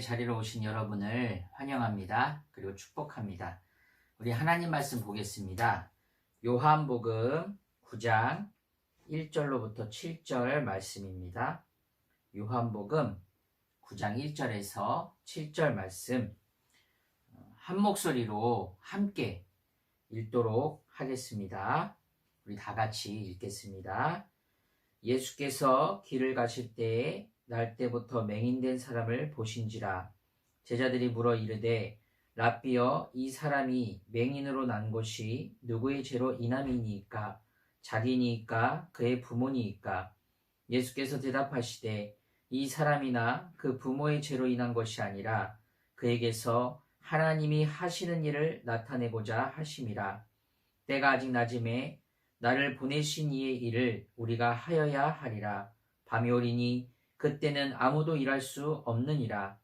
자리로 오신 여러분을 환영합니다. 그리고 축복합니다. 우리 하나님 말씀 보겠습니다. 요한복음 9장 1절로부터 7절 말씀입니다. 요한복음 9장 1절에서 7절 말씀 한 목소리로 함께 읽도록 하겠습니다. 우리 다 같이 읽겠습니다. 예수께서 길을 가실 때에 날 때부터 맹인된 사람을 보신지라. 제자들이 물어 이르되 랍비여, 이 사람이 맹인으로 난 것이 누구의 죄로 인함이니이까? 자기니이까 그의 부모니이까? 예수께서 대답하시되 이 사람이나 그 부모의 죄로 인한 것이 아니라 그에게서 하나님이 하시는 일을 나타내고자 하심이라. 때가 아직 낮음에 나를 보내신 이의 일을 우리가 하여야 하리라. 밤이 오리니 그때는 아무도 일할 수 없느니라.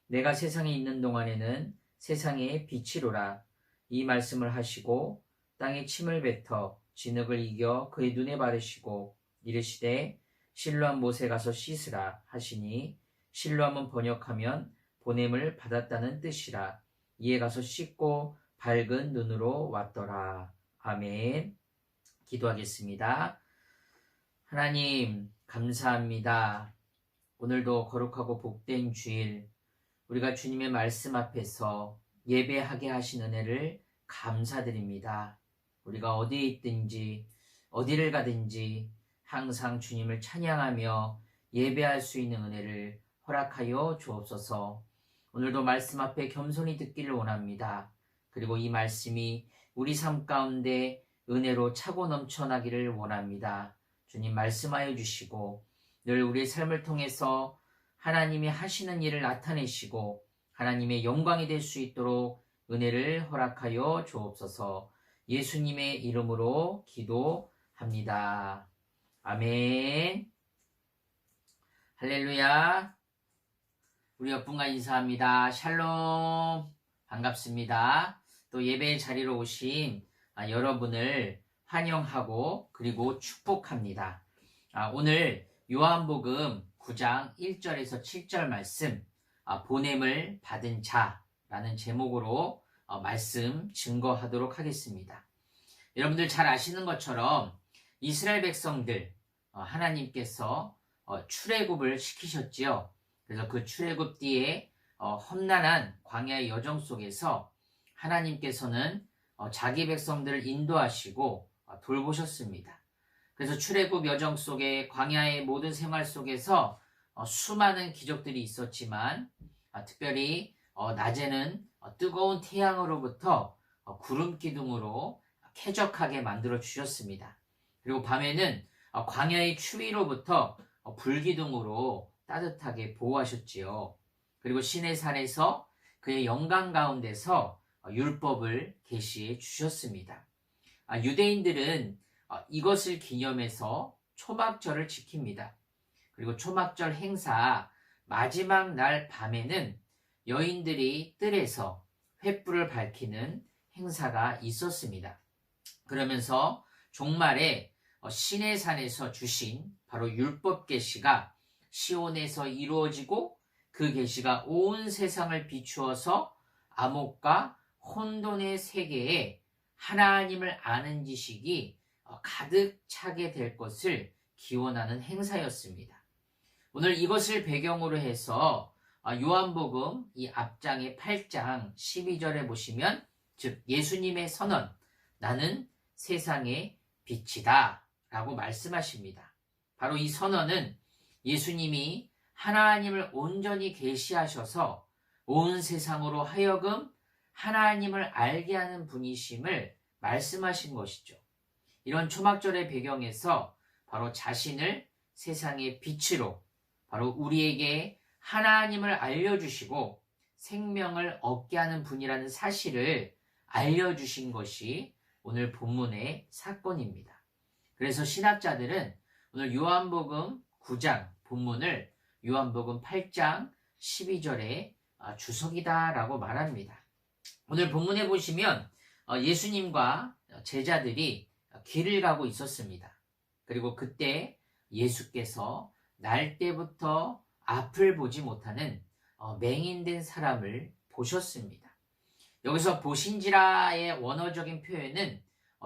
내가 세상에 있는 동안에는 세상의 빛이로라. 이 말씀을 하시고 땅에 침을 뱉어 진흙을 이겨 그의 눈에 바르시고 이르시되 실로암 못에 가서 씻으라 하시니, 실로암은 번역하면 보냄을 받았다는 뜻이라. 이에 가서 씻고 밝은 눈으로 왔더라. 아멘. 기도하겠습니다. 하나님 감사합니다. 오늘도 거룩하고 복된 주일, 우리가 주님의 말씀 앞에서 예배하게 하신 은혜를 감사드립니다. 우리가 어디에 있든지 어디를 가든지 항상 주님을 찬양하며 예배할 수 있는 은혜를 허락하여 주옵소서. 오늘도 말씀 앞에 겸손히 듣기를 원합니다. 그리고 이 말씀이 우리 삶 가운데 은혜로 차고 넘쳐나기를 원합니다. 주님 말씀하여 주시고 늘 우리의 삶을 통해서 하나님이 하시는 일을 나타내시고 하나님의 영광이 될 수 있도록 은혜를 허락하여 주옵소서. 예수님의 이름으로 기도합니다. 아멘. 할렐루야. 우리 옆분과 인사합니다. 샬롬. 반갑습니다. 또 예배의 자리로 오신 여러분을 환영하고 그리고 축복합니다. 오늘 요한복음 9장 1절에서 7절 말씀, 보냄을 받은 자라는 제목으로 말씀 증거하도록 하겠습니다. 여러분들 잘 아시는 것처럼 이스라엘 백성들 하나님께서 출애굽을 시키셨지요. 그래서 그 출애굽 뒤에 험난한 광야의 여정 속에서 하나님께서는 자기 백성들을 인도하시고 돌보셨습니다. 그래서 출애굽 여정 속에 광야의 모든 생활 속에서 수많은 기적들이 있었지만 특별히 낮에는 뜨거운 태양으로부터 구름 기둥으로 쾌적하게 만들어 주셨습니다. 그리고 밤에는 광야의 추위로부터 불기둥으로 따뜻하게 보호하셨지요. 그리고 시내산에서 그의 영광 가운데서 율법을 계시해 주셨습니다. 유대인들은 이것을 기념해서 초막절을 지킵니다. 그리고 초막절 행사 마지막 날 밤에는 여인들이 뜰에서 횃불을 밝히는 행사가 있었습니다. 그러면서 종말에 시내산에서 주신 바로 율법 계시가 시온에서 이루어지고 그 계시가 온 세상을 비추어서 암흑과 혼돈의 세계에 하나님을 아는 지식이 가득 차게 될 것을 기원하는 행사였습니다. 오늘 이것을 배경으로 해서 요한복음 이 앞장의 8장 12절에 보시면, 즉 예수님의 선언, 나는 세상의 빛이다 라고 말씀하십니다. 바로 이 선언은 예수님이 하나님을 온전히 계시하셔서 온 세상으로 하여금 하나님을 알게 하는 분이심을 말씀하신 것이죠. 이런 초막절의 배경에서 바로 자신을 세상의 빛으로, 바로 우리에게 하나님을 알려주시고 생명을 얻게 하는 분이라는 사실을 알려주신 것이 오늘 본문의 사건입니다. 그래서 신학자들은 오늘 요한복음 9장 본문을 요한복음 8장 12절의 주석이다라고 말합니다. 오늘 본문에 보시면 예수님과 제자들이 길을 가고 있었습니다. 그리고 그때 예수께서 날 때부터 앞을 보지 못하는 맹인된 사람을 보셨습니다. 여기서 보신지라의 원어적인 표현은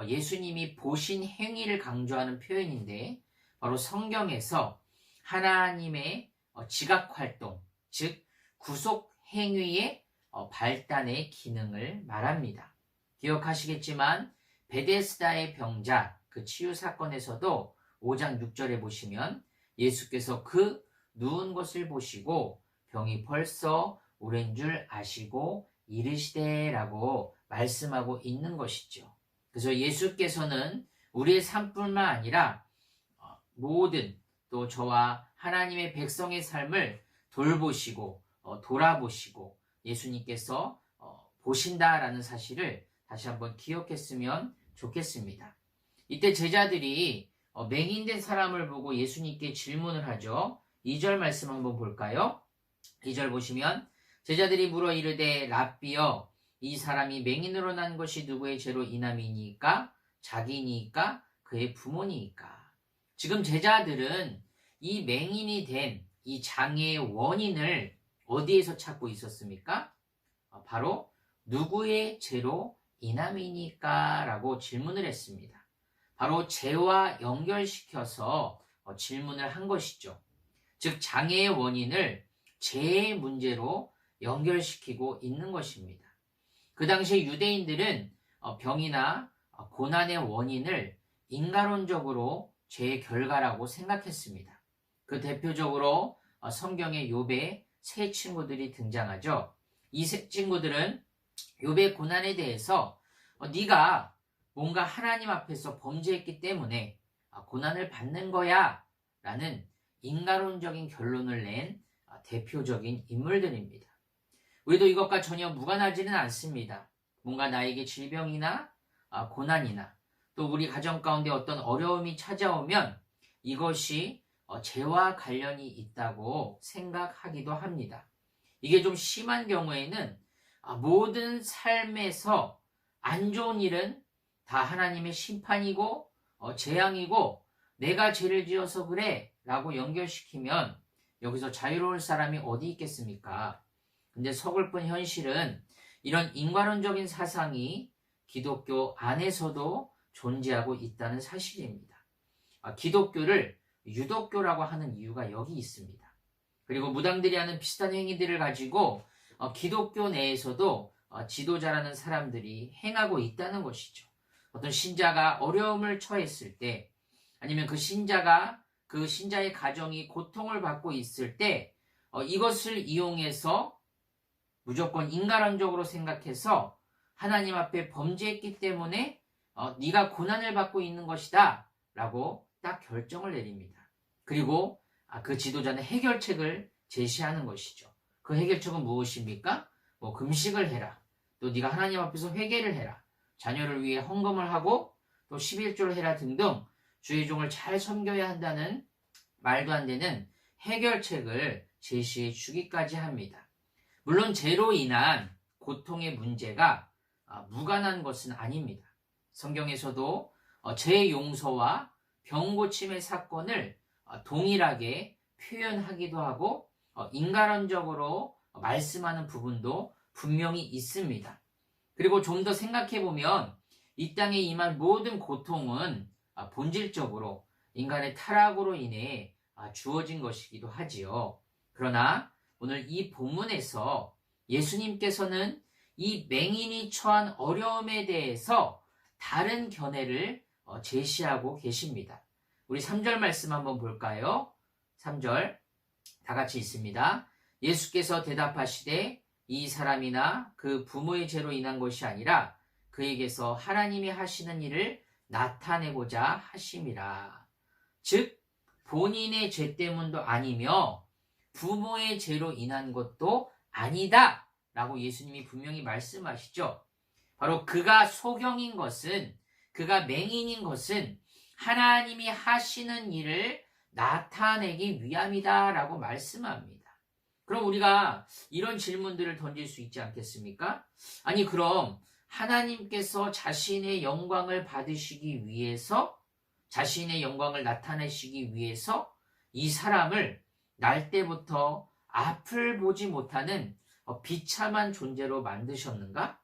예수님이 보신 행위를 강조하는 표현인데 바로 성경에서 하나님의 지각활동, 즉 구속 행위의 발단의 기능을 말합니다. 기억하시겠지만 베데스다의 병자 그 치유 사건에서도 5장 6절에 보시면 예수께서 그 누운 것을 보시고 병이 벌써 오랜 줄 아시고 이르시되라고 말씀하고 있는 것이죠. 그래서 예수께서는 우리의 삶뿐만 아니라 모든 또 저와 하나님의 백성의 삶을 돌보시고 돌아보시고 예수님께서 보신다라는 사실을 다시 한번 기억했으면 좋겠습니다. 이때 제자들이 맹인된 사람을 보고 예수님께 질문을 하죠. 2절 말씀 한번 볼까요? 2절 보시면 제자들이 물어 이르되 랍비여 이 사람이 맹인으로 난 것이 누구의 죄로 인함이니까 자기니까 그의 부모니까. 지금 제자들은 이 맹인이 된 이 장애의 원인을 어디에서 찾고 있었습니까? 바로 누구의 죄로 인함이니까 라고 질문을 했습니다. 바로 죄와 연결시켜서 질문을 한 것이죠. 즉 장애의 원인을 죄의 문제로 연결시키고 있는 것입니다. 그 당시 유대인들은 병이나 고난의 원인을 인간론적으로 죄의 결과라고 생각했습니다. 그 대표적으로 성경에 욥의 세 친구들이 등장하죠. 이 세 친구들은 욥의 고난에 대해서 네가 뭔가 하나님 앞에서 범죄했기 때문에 고난을 받는 거야 라는 인간론적인 결론을 낸 대표적인 인물들입니다. 우리도 이것과 전혀 무관하지는 않습니다. 뭔가 나에게 질병이나 고난이나 또 우리 가정 가운데 어떤 어려움이 찾아오면 이것이 죄와 관련이 있다고 생각하기도 합니다. 이게 좀 심한 경우에는 모든 삶에서 안 좋은 일은 다 하나님의 심판이고 재앙이고 내가 죄를 지어서 그래 라고 연결시키면 여기서 자유로울 사람이 어디 있겠습니까? 근데 서글픈 현실은 이런 인간론적인 사상이 기독교 안에서도 존재하고 있다는 사실입니다. 기독교를 유독교라고 하는 이유가 여기 있습니다. 그리고 무당들이 하는 비슷한 행위들을 가지고 기독교 내에서도 지도자라는 사람들이 행하고 있다는 것이죠. 어떤 신자가 어려움을 처했을 때 아니면 그 신자의 가정이 고통을 받고 있을 때 이것을 이용해서 무조건 인간론적으로 생각해서 하나님 앞에 범죄했기 때문에 네가 고난을 받고 있는 것이다 라고 딱 결정을 내립니다. 그리고 그 지도자는 해결책을 제시하는 것이죠. 그 해결책은 무엇입니까? 금식을 해라. 또 네가 하나님 앞에서 회개를 해라. 자녀를 위해 헌금을 하고 또 11조를 해라 등등 주의 종을 잘 섬겨야 한다는 말도 안 되는 해결책을 제시해 주기까지 합니다. 물론 죄로 인한 고통의 문제가 무관한 것은 아닙니다. 성경에서도 죄 용서와 병 고침의 사건을 동일하게 표현하기도 하고 인간론적으로 말씀하는 부분도 분명히 있습니다. 그리고 좀 더 생각해보면 이 땅에 임한 모든 고통은 본질적으로 인간의 타락으로 인해 주어진 것이기도 하지요. 그러나 오늘 이 본문에서 예수님께서는 이 맹인이 처한 어려움에 대해서 다른 견해를 제시하고 계십니다. 우리 3절 말씀 한번 볼까요? 3절 다 같이 있습니다. 예수께서 대답하시되 이 사람이나 그 부모의 죄로 인한 것이 아니라 그에게서 하나님이 하시는 일을 나타내고자 하심이라. 즉 본인의 죄 때문도 아니며 부모의 죄로 인한 것도 아니다 라고 예수님이 분명히 말씀하시죠. 바로 그가 소경인 것은 그가 맹인인 것은 하나님이 하시는 일을 나타내기 위함이다 라고 말씀합니다. 그럼 우리가 이런 질문들을 던질 수 있지 않겠습니까? 아니 그럼 하나님께서 자신의 영광을 받으시기 위해서 자신의 영광을 나타내시기 위해서 이 사람을 날 때부터 앞을 보지 못하는 비참한 존재로 만드셨는가?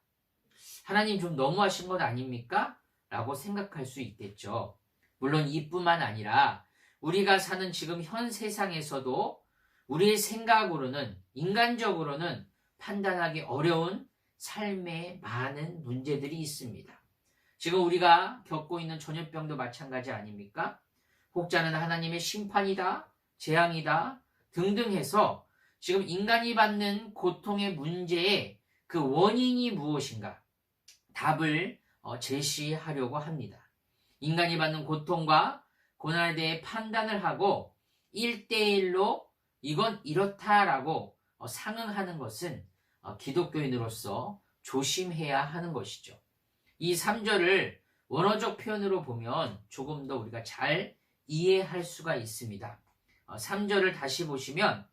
하나님 좀 너무하신 것 아닙니까? 라고 생각할 수 있겠죠. 물론 이뿐만 아니라 우리가 사는 지금 현 세상에서도 우리의 생각으로는, 인간적으로는 판단하기 어려운 삶에 많은 문제들이 있습니다. 지금 우리가 겪고 있는 전염병도 마찬가지 아닙니까? 혹자는 하나님의 심판이다, 재앙이다 등등 해서 지금 인간이 받는 고통의 문제의 그 원인이 무엇인가 답을 제시하려고 합니다. 인간이 받는 고통과 고난에 대해 판단을 하고 1대1로 이건 이렇다라고 상응하는 것은 기독교인으로서 조심해야 하는 것이죠. 이 3절을 원어적 표현으로 보면 조금 더 우리가 잘 이해할 수가 있습니다. 3절을 다시 보시면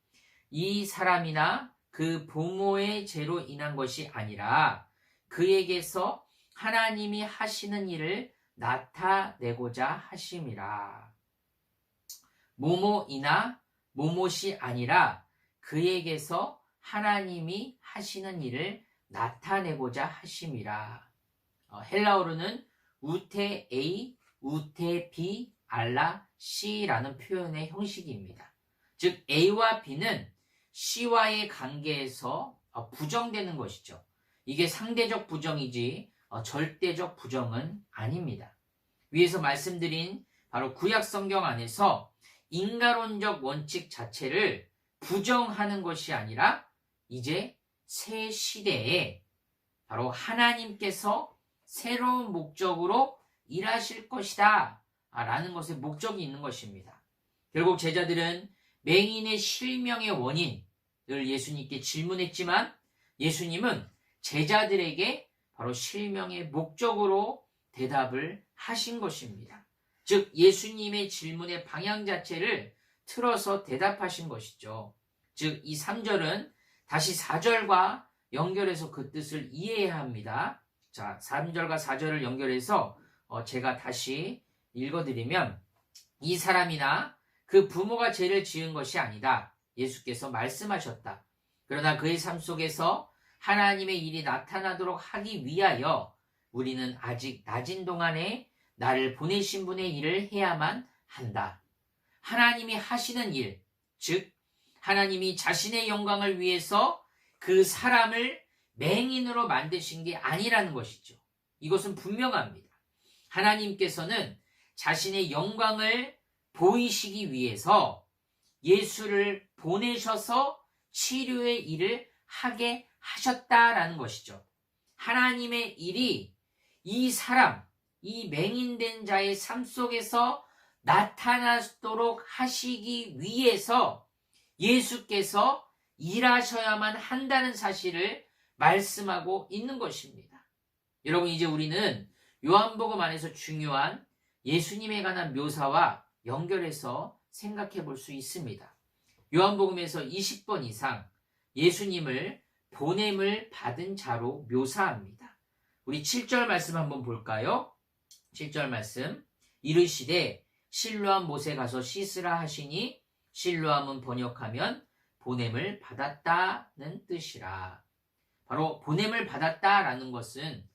이 사람이나 그 부모의 죄로 인한 것이 아니라 그에게서 하나님이 하시는 일을 나타내고자 하심이라. 모모이나 모못이 아니라 그에게서 하나님이 하시는 일을 나타내고자 하심이라. 헬라어로는 우테 A, 우테 B, 알라 C라는 표현의 형식입니다. 즉 A와 B는 C와의 관계에서 부정되는 것이죠. 이게 상대적 부정이지 절대적 부정은 아닙니다. 위에서 말씀드린 바로 구약 성경 안에서 인간론적 원칙 자체를 부정하는 것이 아니라 이제 새 시대에 바로 하나님께서 새로운 목적으로 일하실 것이다 라는 것에 목적이 있는 것입니다. 결국 제자들은 맹인의 실명의 원인을 예수님께 질문했지만 예수님은 제자들에게 바로 실명의 목적으로 대답을 하신 것입니다. 즉 예수님의 질문의 방향 자체를 틀어서 대답하신 것이죠. 즉 이 3절은 다시 4절과 연결해서 그 뜻을 이해해야 합니다. 자, 3절과 4절을 연결해서 제가 다시 읽어드리면 이 사람이나 그 부모가 죄를 지은 것이 아니다. 예수께서 말씀하셨다. 그러나 그의 삶 속에서 하나님의 일이 나타나도록 하기 위하여 우리는 아직 낮은 동안에 나를 보내신 분의 일을 해야만 한다. 하나님이 하시는 일, 즉 하나님이 자신의 영광을 위해서 그 사람을 맹인으로 만드신 게 아니라는 것이죠. 이것은 분명합니다. 하나님께서는 자신의 영광을 보이시기 위해서 예수를 보내셔서 치료의 일을 하게 하셨다라는 것이죠. 하나님의 일이 이 사람, 이 맹인된 자의 삶 속에서 나타나도록 하시기 위해서 예수께서 일하셔야만 한다는 사실을 말씀하고 있는 것입니다. 여러분, 이제 우리는 요한복음 안에서 중요한 예수님에 관한 묘사와 연결해서 생각해 볼 수 있습니다. 요한복음에서 20번 이상 예수님을 보냄을 받은 자로 묘사합니다. 우리 7절 말씀 한번 볼까요? 7절 말씀. 이르시되 실로암 못에 가서 씻으라 하시니 실로암은 번역하면 보냄을 받았다는 뜻이라. 바로 보냄을 받았다라는 것은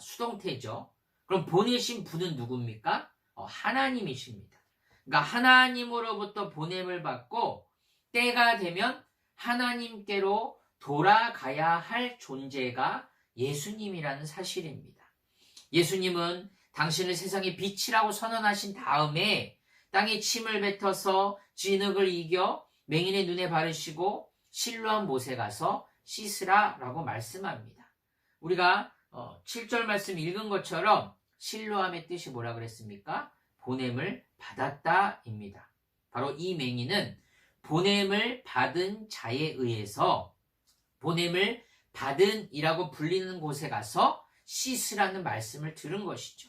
수동태죠. 그럼 보내신 분은 누굽니까? 하나님이십니다. 그러니까 하나님으로부터 보냄을 받고 때가 되면 하나님께로 돌아가야 할 존재가 예수님이라는 사실입니다. 예수님은 당신을 세상의 빛이라고 선언하신 다음에 땅에 침을 뱉어서 진흙을 이겨 맹인의 눈에 바르시고 실로암 못에 가서 씻으라 라고 말씀합니다. 우리가 7절 말씀 읽은 것처럼 실로암의 뜻이 뭐라 그랬습니까? 보냄을 받았다입니다. 바로 이 맹인은 보냄을 받은 자에 의해서 보냄을 받은 이라고 불리는 곳에 가서 씻으라는 말씀을 들은 것이죠.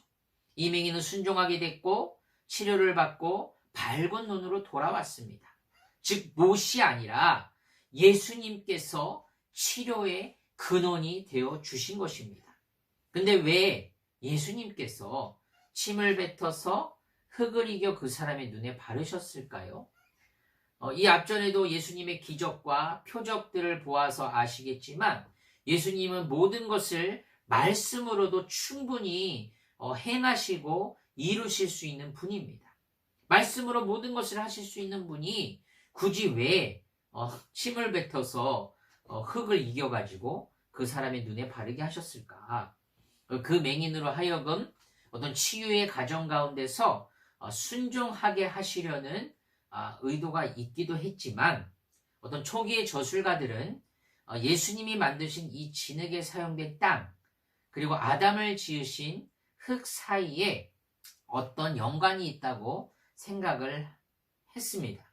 이 맹인은 순종하게 됐고 치료를 받고 밝은 눈으로 돌아왔습니다. 즉 못이 아니라 예수님께서 치료의 근원이 되어 주신 것입니다. 근데 왜 예수님께서 침을 뱉어서 흙을 이겨 그 사람의 눈에 바르셨을까요? 이 앞전에도 예수님의 기적과 표적들을 보아서 아시겠지만 예수님은 모든 것을 말씀으로도 충분히 행하시고 이루실 수 있는 분입니다. 말씀으로 모든 것을 하실 수 있는 분이 굳이 왜 침을 뱉어서 흙을 이겨가지고 그 사람의 눈에 바르게 하셨을까? 그 맹인으로 하여금 어떤 치유의 과정 가운데서 순종하게 하시려는 의도가 있기도 했지만 어떤 초기의 저술가들은 예수님이 만드신 이 진흙에 사용된 땅 그리고 아담을 지으신 흙 사이에 어떤 연관이 있다고 생각을 했습니다.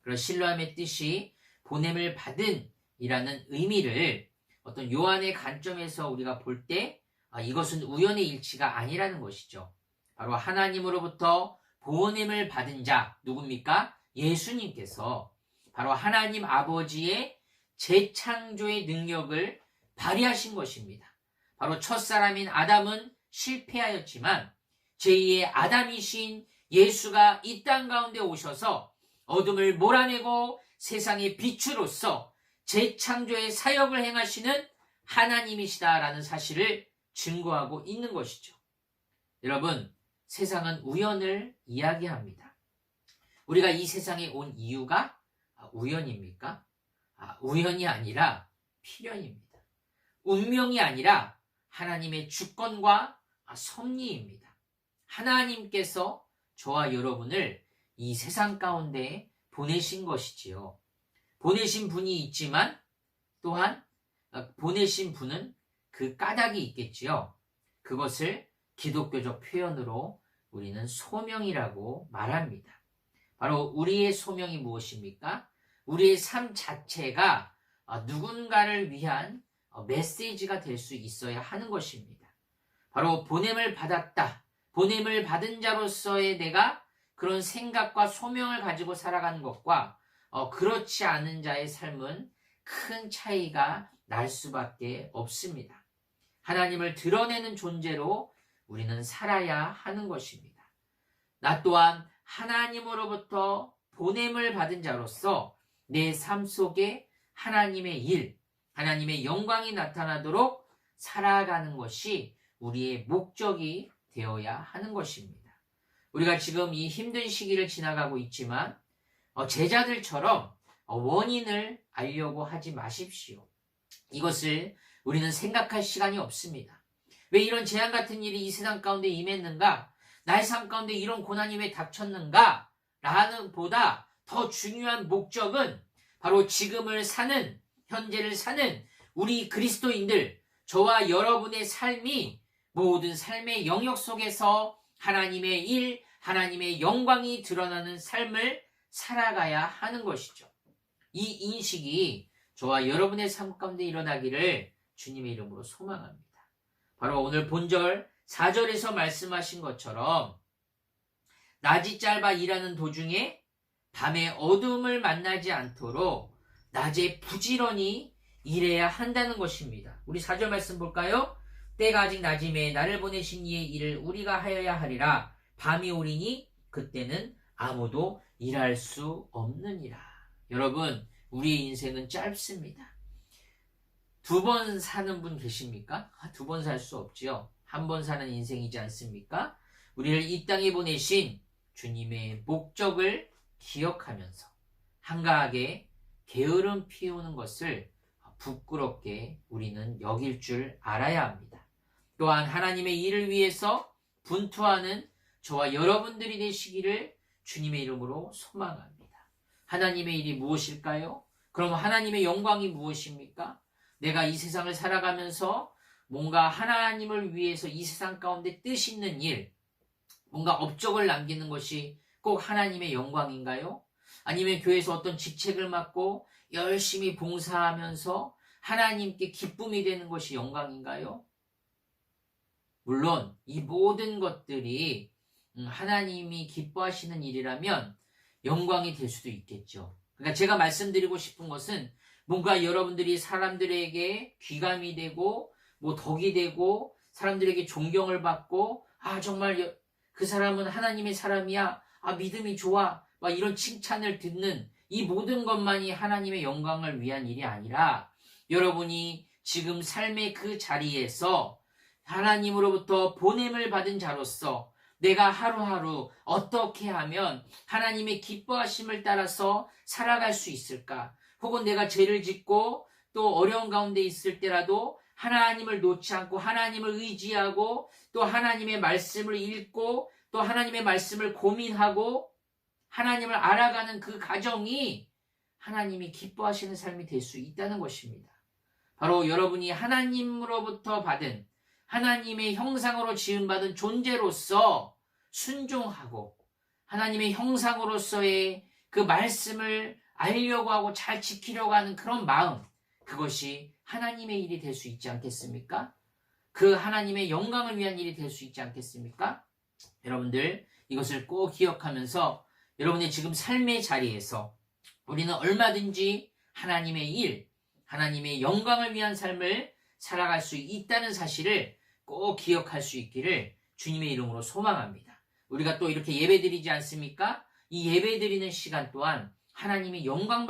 그리고 실로암의 뜻이 보냄을 받은 이라는 의미를 어떤 요한의 관점에서 우리가 볼 때 이것은 우연의 일치가 아니라는 것이죠. 바로 하나님으로부터 보냄을 받은 자 누굽니까? 예수님께서 바로 하나님 아버지의 재창조의 능력을 발휘하신 것입니다. 바로 첫사람인 아담은 실패하였지만 제2의 아담이신 예수가 이 땅 가운데 오셔서 어둠을 몰아내고 세상의 빛으로서 재창조의 사역을 행하시는 하나님이시다라는 사실을 증거하고 있는 것이죠. 여러분, 세상은 우연을 이야기합니다. 우리가 이 세상에 온 이유가 우연입니까? 우연이 아니라 필연입니다. 운명이 아니라 하나님의 주권과 섭리입니다. 하나님께서 저와 여러분을 이 세상 가운데 보내신 것이지요. 보내신 분이 있지만 또한 보내신 분은 그 까닭이 있겠지요. 그것을 기독교적 표현으로 우리는 소명이라고 말합니다. 바로 우리의 소명이 무엇입니까? 우리의 삶 자체가 누군가를 위한 메시지가 될 수 있어야 하는 것입니다. 바로 보냄을 받았다. 보냄을 받은 자로서의 내가 그런 생각과 소명을 가지고 살아가는 것과 그렇지 않은 자의 삶은 큰 차이가 날 수밖에 없습니다. 하나님을 드러내는 존재로 우리는 살아야 하는 것입니다. 나 또한 하나님으로부터 보냄을 받은 자로서 내 삶 속에 하나님의 일, 하나님의 영광이 나타나도록 살아가는 것이 우리의 목적이 되어야 하는 것입니다. 우리가 지금 이 힘든 시기를 지나가고 있지만 제자들처럼 원인을 알려고 하지 마십시오. 이것을 우리는 생각할 시간이 없습니다. 왜 이런 재앙 같은 일이 이 세상 가운데 임했는가? 나의 삶 가운데 이런 고난이 왜 닥쳤는가? 라는 보다 더 중요한 목적은 바로 지금을 사는, 현재를 사는 우리 그리스도인들, 저와 여러분의 삶이 모든 삶의 영역 속에서 하나님의 일, 하나님의 영광이 드러나는 삶을 살아가야 하는 것이죠. 이 인식이 저와 여러분의 삶 가운데 일어나기를 주님의 이름으로 소망합니다. 바로 오늘 본절 4절에서 말씀하신 것처럼 낮이 짧아 일하는 도중에 밤에 어둠을 만나지 않도록 낮에 부지런히 일해야 한다는 것입니다. 우리 4절 말씀 볼까요? 때가 아직 낮임에 나를 보내신 이의 일을 우리가 하여야 하리라. 밤이 오리니 그때는 아무도 일할 수 없느니라. 여러분, 우리의 인생은 짧습니다. 2번 사는 분 계십니까? 2번 살 수 없지요. 1번 사는 인생이지 않습니까? 우리를 이 땅에 보내신 주님의 목적을 기억하면서 한가하게 게으름 피우는 것을 부끄럽게 우리는 여길 줄 알아야 합니다. 또한 하나님의 일을 위해서 분투하는 저와 여러분들이 되시기를 주님의 이름으로 소망합니다. 하나님의 일이 무엇일까요? 그럼 하나님의 영광이 무엇입니까? 내가 이 세상을 살아가면서 뭔가 하나님을 위해서 이 세상 가운데 뜻 있는 일, 뭔가 업적을 남기는 것이 꼭 하나님의 영광인가요? 아니면 교회에서 어떤 직책을 맡고 열심히 봉사하면서 하나님께 기쁨이 되는 것이 영광인가요? 물론 이 모든 것들이 하나님이 기뻐하시는 일이라면 영광이 될 수도 있겠죠. 그러니까 제가 말씀드리고 싶은 것은 뭔가 여러분들이 사람들에게 귀감이 되고 덕이 되고 사람들에게 존경을 받고 정말 그 사람은 하나님의 사람이야, 믿음이 좋아, 막 이런 칭찬을 듣는 이 모든 것만이 하나님의 영광을 위한 일이 아니라 여러분이 지금 삶의 그 자리에서 하나님으로부터 보냄을 받은 자로서 내가 하루하루 어떻게 하면 하나님의 기뻐하심을 따라서 살아갈 수 있을까? 혹은 내가 죄를 짓고 또 어려운 가운데 있을 때라도 하나님을 놓지 않고 하나님을 의지하고 또 하나님의 말씀을 읽고 또 하나님의 말씀을 고민하고 하나님을 알아가는 그 과정이 하나님이 기뻐하시는 삶이 될 수 있다는 것입니다. 바로 여러분이 하나님으로부터 받은 하나님의 형상으로 지음받은 존재로서 순종하고 하나님의 형상으로서의 그 말씀을 알려고 하고 잘 지키려고 하는 그런 마음, 그것이 하나님의 일이 될 수 있지 않겠습니까? 그 하나님의 영광을 위한 일이 될 수 있지 않겠습니까? 여러분들 이것을 꼭 기억하면서 여러분의 지금 삶의 자리에서 우리는 얼마든지 하나님의 일, 하나님의 영광을 위한 삶을 살아갈 수 있다는 사실을 꼭 기억할 수 있기를 주님의 이름으로 소망합니다. 우리가 또 이렇게 예배드리지 않습니까? 이 예배드리는 시간 또한 하나님이 영광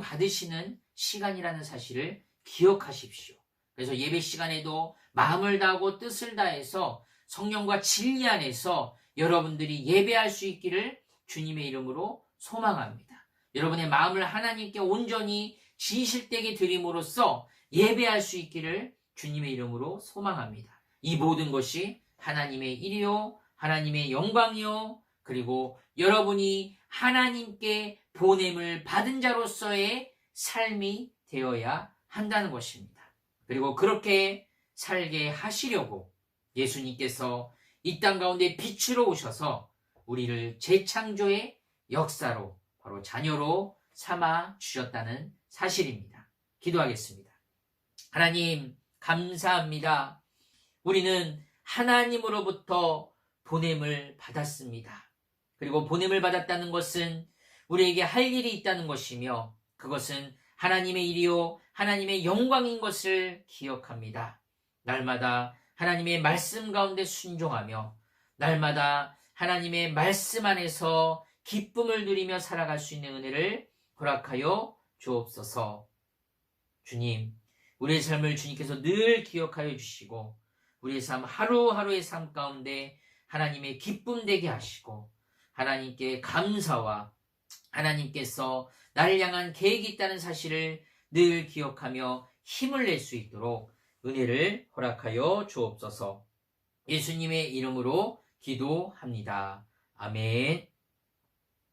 받으시는 시간이라는 사실을 기억하십시오. 그래서 예배 시간에도 마음을 다하고 뜻을 다해서 성령과 진리 안에서 여러분들이 예배할 수 있기를 주님의 이름으로 소망합니다. 여러분의 마음을 하나님께 온전히 진실되게 드림으로써 예배할 수 있기를 주님의 이름으로 소망합니다. 이 모든 것이 하나님의 일이요, 하나님의 영광이요, 그리고 여러분이 하나님께 보냄을 받은 자로서의 삶이 되어야 한다는 것입니다. 그리고 그렇게 살게 하시려고 예수님께서 이 땅 가운데 빛으로 오셔서 우리를 재창조의 역사로 바로 자녀로 삼아 주셨다는 사실입니다. 기도하겠습니다. 하나님 감사합니다. 우리는 하나님으로부터 보냄을 받았습니다. 그리고 보냄을 받았다는 것은 우리에게 할 일이 있다는 것이며 그것은 하나님의 일이요 하나님의 영광인 것을 기억합니다. 날마다 하나님의 말씀 가운데 순종하며 날마다 하나님의 말씀 안에서 기쁨을 누리며 살아갈 수 있는 은혜를 허락하여 주옵소서. 주님, 우리의 삶을 주님께서 늘 기억하여 주시고 우리의 삶 하루하루의 삶 가운데 하나님의 기쁨 되게 하시고 하나님께 감사와 하나님께서 나를 향한 계획이 있다는 사실을 늘 기억하며 힘을 낼 수 있도록 은혜를 허락하여 주옵소서. 예수님의 이름으로 기도합니다. 아멘.